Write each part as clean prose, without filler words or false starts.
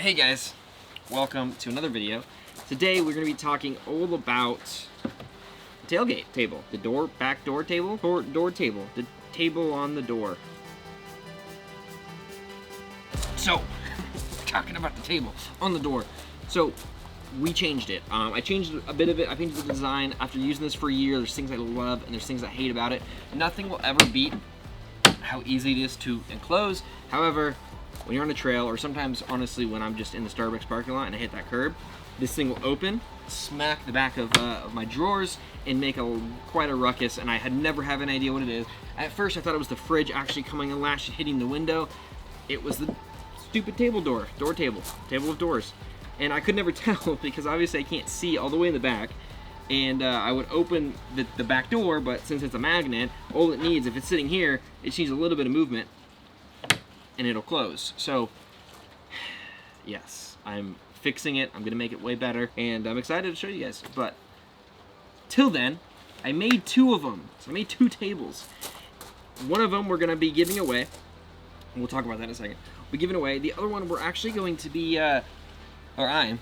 Hey guys, welcome to another video. Today we're going to be talking all about the tailgate table, the back door table, door table, the table on the door. So, talking about the table on the door. So, we changed it. I changed a bit of it. I changed the design. After using this for a year, there's things I love and there's things I hate about it. Nothing will ever beat how easy it is to enclose. However, when you're on a trail, or sometimes, honestly, when I'm just in the Starbucks parking lot and I hit that curb, this thing will open, smack the back of my drawers, and make quite a ruckus, and I had never have an idea what it is. At first, I thought it was the fridge actually coming and hitting the window. It was the stupid door table of doors. And I could never tell because obviously I can't see all the way in the back. And I would open the back door, but since it's a magnet, all it needs, if it's sitting here, it just needs a little bit of movement and it'll close. So, yes, I'm fixing it. I'm gonna make it way better, and I'm excited to show you guys. But till then, I made two of them. So I made two tables. One of them we're gonna be giving away, and we'll talk about that in a second. We're giving away. The other one we're actually going to be, I'm going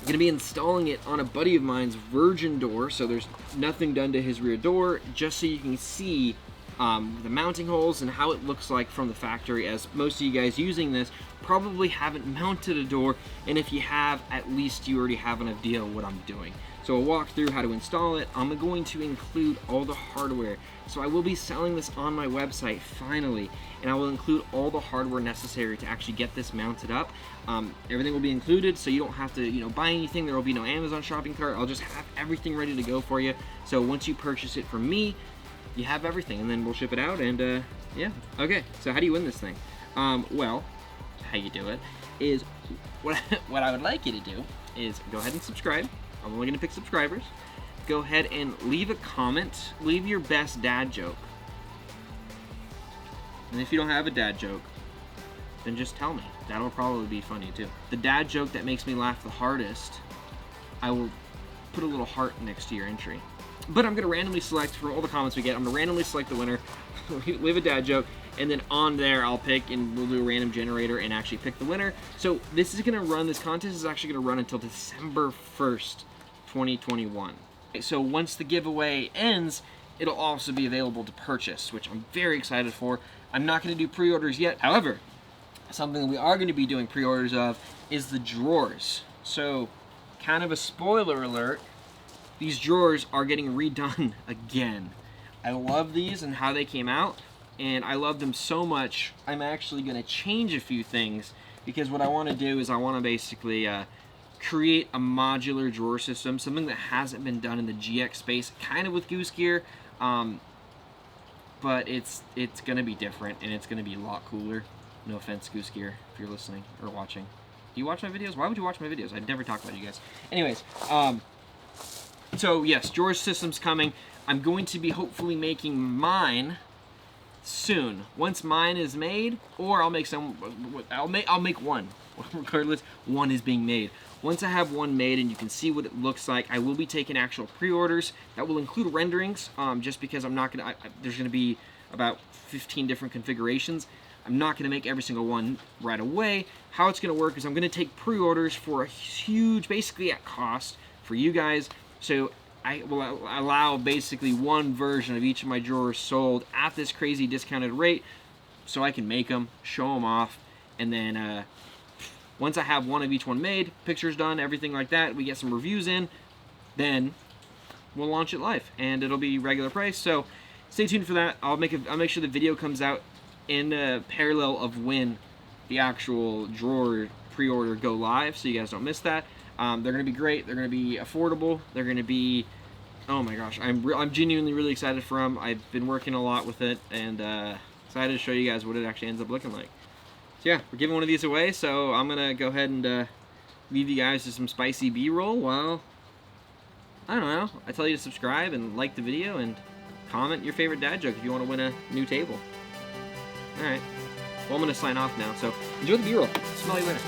to be installing it on a buddy of mine's virgin door, so there's nothing done to his rear door, just so you can see the mounting holes and how it looks like from the factory, as most of you guys using this probably haven't mounted a door, and if you have, at least you already have an idea of what I'm doing. So I'll walk through how to install it. I'm going to include all the hardware. So I will be selling this on my website finally, and I will include all the hardware necessary to actually get this mounted up. Everything will be included, so you don't have to, buy anything. There will be no Amazon shopping cart. I'll just have everything ready to go for you. So once you purchase it from me, you have everything, and then we'll ship it out, and yeah. Okay, so how do you win this thing? Well, how you do it is, what I would like you to do is go ahead and subscribe. I'm only going to pick subscribers. Go ahead and leave a comment. Leave your best dad joke. And if you don't have a dad joke, then just tell me. That'll probably be funny too. The dad joke that makes me laugh the hardest, I will put a little heart next to your entry. But I'm going to randomly select, from all the comments we get, I'm going to randomly select the winner, leave a dad joke, and then on there I'll pick, and we'll do a random generator and actually pick the winner. So this contest is actually going to run until December 1st, 2021. So once the giveaway ends, it'll also be available to purchase, which I'm very excited for. I'm not going to do pre-orders yet. However, something we are going to be doing pre-orders of is the drawers. So, kind of a spoiler alert, these drawers are getting redone again. I love these and how they came out, and I love them so much, I'm actually going to change a few things, because what I want to do is I want to basically create a modular drawer system, something that hasn't been done in the GX space, kind of with Goose Gear, but it's going to be different, and it's going to be a lot cooler. No offense, Goose Gear, if you're listening or watching. Do you watch my videos? Why would you watch my videos? I'd never talk about you guys. Anyways, so yes, drawer system's coming. I'm going to be hopefully making mine soon. Once mine is made, or I'll make one. Regardless, one is being made. Once I have one made and you can see what it looks like, I will be taking actual pre-orders. That will include renderings, just because I'm not gonna. There's gonna be about 15 different configurations. I'm not gonna make every single one right away. How it's gonna work is I'm gonna take pre-orders for a huge, basically at cost for you guys. So I will allow basically one version of each of my drawers sold at this crazy discounted rate, so I can make them, show them off, and then once I have one of each one made, pictures done, everything like that, we get some reviews in, then we'll launch it live, and it'll be regular price. So stay tuned for that. I'll make sure the video comes out in parallel of when the actual drawer pre-order go live, so you guys don't miss that. They're gonna be great. They're gonna be affordable. They're gonna be, oh my gosh, I'm genuinely really excited for them. I've been working a lot with it, and excited to show you guys what it actually ends up looking like. So yeah, we're giving one of these away, so I'm gonna go ahead and leave you guys to some spicy B-roll while, I don't know, I tell you to subscribe and like the video and comment your favorite dad joke if you want to win a new table. Alright, well, I'm gonna sign off now, so enjoy the B-roll. Smell you later.